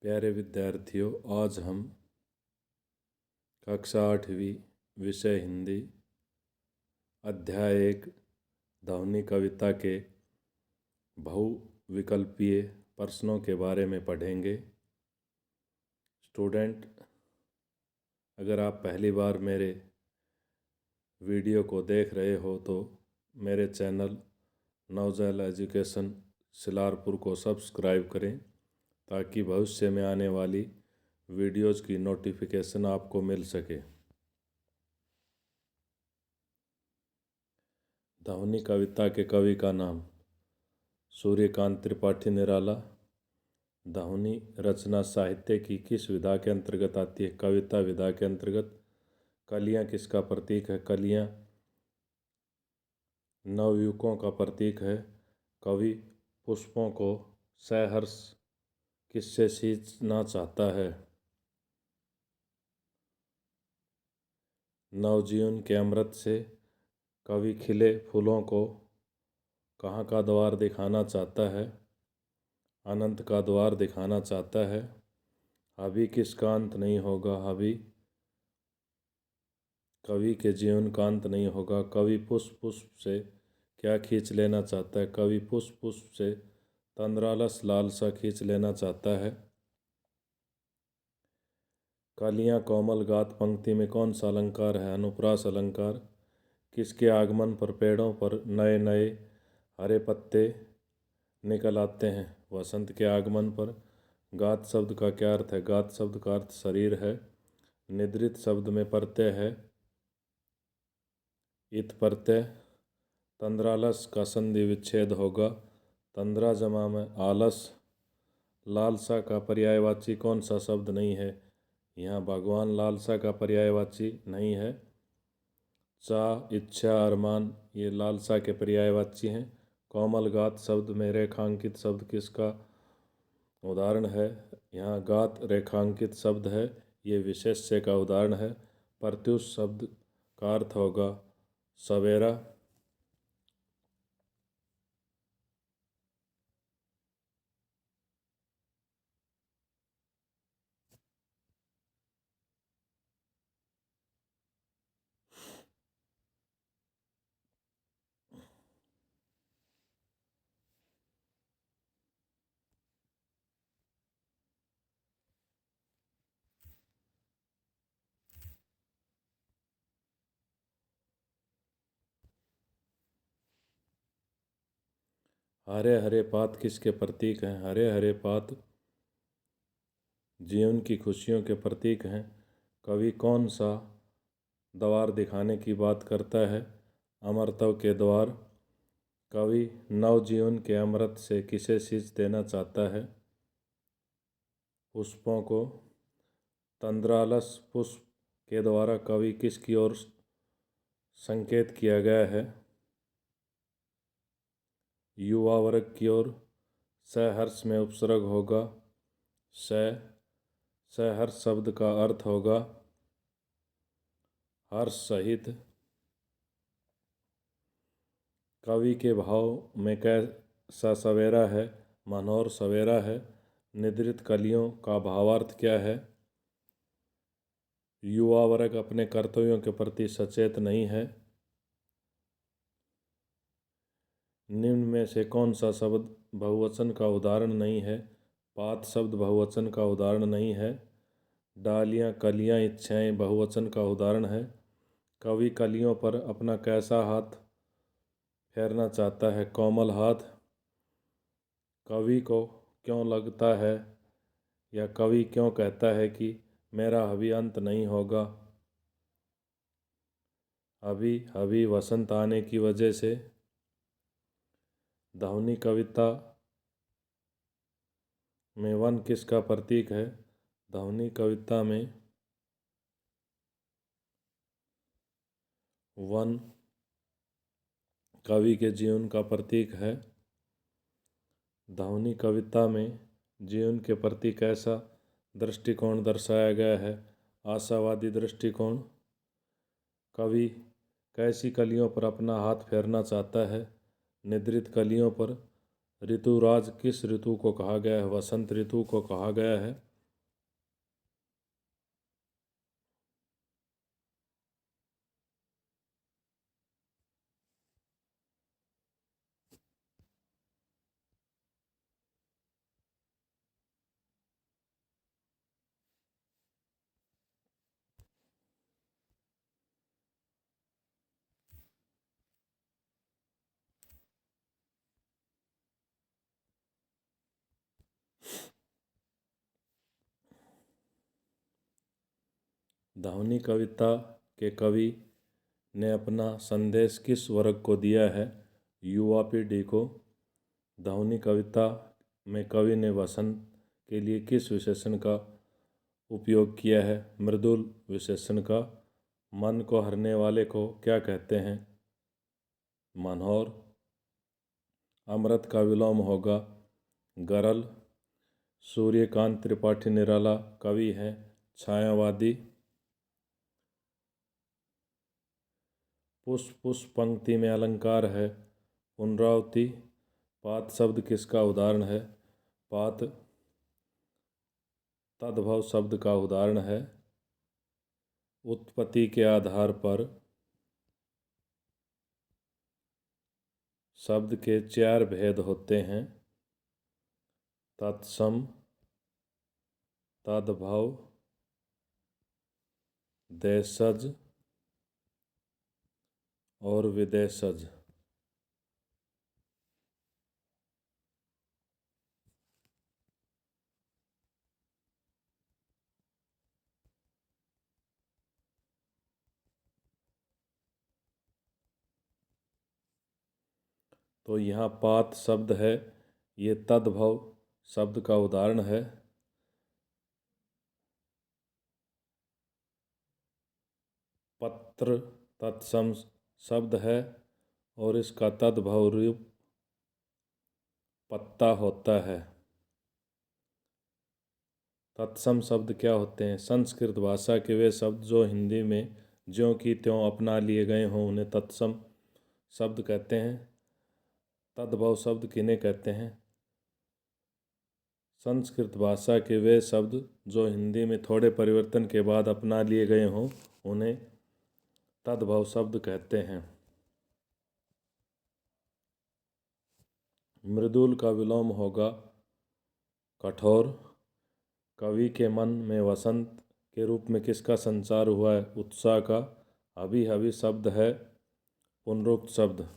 प्यारे विद्यार्थियों, आज हम कक्षा 8वीं विषय हिंदी अध्याय 1 ध्वनि कविता के बहुविकल्पीय प्रश्नों के बारे में पढ़ेंगे। स्टूडेंट, अगर आप पहली बार मेरे वीडियो को देख रहे हो तो मेरे चैनल नवजल एजुकेशन सिलारपुर को सब्सक्राइब करें ताकि भविष्य में आने वाली वीडियोज़ की नोटिफिकेशन आपको मिल सके। ध्वनि कविता के कवि का नाम सूर्यकांत त्रिपाठी निराला। ध्वनि रचना साहित्य की किस विधा के अंतर्गत आती है? कविता विधा के अंतर्गत। कलियां किसका प्रतीक है? कलियां नवयुवकों का प्रतीक है। कवि पुष्पों को सहर्ष किससे सींचना चाहता है? नवजीवन के अमृत से। कवि खिले फूलों को कहाँ का द्वार दिखाना चाहता है? अनंत का द्वार दिखाना चाहता है। अभी किसका अंत नहीं होगा? अभी कवि के जीवन का अंत नहीं होगा। कवि पुष्प पुष्प से क्या खींच लेना चाहता है? कवि पुष्प पुष्प से तंद्रालस लालसा खींच लेना चाहता है। कलियां कोमल गात पंक्ति में कौन सा अलंकार है? अनुप्रास अलंकार। किसके आगमन पर पेड़ों पर नए नए हरे पत्ते निकल आते हैं? वसंत के आगमन पर। गात शब्द का क्या अर्थ है? गात शब्द का अर्थ शरीर है। निद्रित शब्द में प्रत्यय है इत प्रत्यय। तंद्रालस का संधि विच्छेद होगा तंद्रा जमा में आलस। लालसा का पर्यायवाची कौन सा शब्द नहीं है? यहाँ भगवान लालसा का पर्यायवाची नहीं है। चाह, इच्छा, अरमान ये लालसा के पर्यायवाची हैं। कोमल गात शब्द में रेखांकित शब्द किसका उदाहरण है? यहाँ गात रेखांकित शब्द है, ये विशेष्य का उदाहरण है। प्रत्युष शब्द का अर्थ होगा सवेरा। हरे हरे पात किसके प्रतीक हैं? हरे हरे पात जीवन की खुशियों के प्रतीक हैं। कवि कौन सा द्वार दिखाने की बात करता है? अमरत्व के द्वार। कवि नवजीवन के अमृत से किसे सींच देना चाहता है? पुष्पों को। तंद्रालस पुष्प के द्वारा कवि किसकी ओर संकेत किया गया है? युवा वर्ग की ओर। सहर्ष में उपसर्ग होगा सहर्ष शब्द का अर्थ होगा हर्ष सहित। कवि के भाव में कैसा सवेरा है? मनोहर सवेरा है। निद्रित कलियों का भावार्थ क्या है? युवा वर्ग अपने कर्तव्यों के प्रति सचेत नहीं है। निम्न में से कौन सा शब्द बहुवचन का उदाहरण नहीं है? पात शब्द बहुवचन का उदाहरण नहीं है। डालियाँ, कलियाँ, इच्छाएं बहुवचन का उदाहरण है। कवि कलियों पर अपना कैसा हाथ फेरना चाहता है? कोमल हाथ। कवि को क्यों लगता है या कवि क्यों कहता है कि मेरा अभी अंत नहीं होगा? अभी अभी वसंत आने की वजह से। ध्वनि कविता में वन किसका प्रतीक है? ध्वनि कविता में वन कवि के जीवन का प्रतीक है। ध्वनि कविता में जीवन के प्रति कैसा दृष्टिकोण दर्शाया गया है? आशावादी दृष्टिकोण। कवि कैसी कलियों पर अपना हाथ फेरना चाहता है? निद्रित कलियों पर। ऋतुराज किस ऋतु को कहा गया है? वसंत ऋतु को कहा गया है। ध्वनि कविता के कवि ने अपना संदेश किस वर्ग को दिया है? युवा पीढ़ी को। ध्वनि कविता में कवि ने वसंत के लिए किस विशेषण का उपयोग किया है? मृदुल विशेषण का। मन को हरने वाले को क्या कहते हैं? मनोहर। अमृत का विलोम होगा गरल। सूर्यकांत त्रिपाठी निराला कवि हैं, छायावादी। पुष्प पुष्प पंक्ति में अलंकार है, पुनरावृत्ति। पात शब्द किसका उदाहरण है? पात तद्भव शब्द का उदाहरण है। उत्पत्ति के आधार पर शब्द के 4 भेद होते हैं, तत्सम, तद्भव, देशज और विदेशज। तो यहाँ पात शब्द है, ये तद्भव शब्द का उदाहरण है। पत्र तत्सम शब्द है और इसका तद्भव रूप पत्ता होता है। तत्सम शब्द क्या होते हैं? संस्कृत भाषा के वे शब्द जो हिंदी में ज्यों की त्यों अपना लिए गए हों उन्हें तत्सम शब्द कहते हैं। तद्भव शब्द किन्हें कहते हैं? संस्कृत भाषा के वे शब्द जो हिंदी में थोड़े परिवर्तन के बाद अपना लिए गए हों उन्हें तद्भव शब्द कहते हैं। मृदुल का विलोम होगा कठोर। कवि के मन में वसंत के रूप में किसका संचार हुआ है? उत्साह का। हबी हबी शब्द है पुनरुक्त शब्द।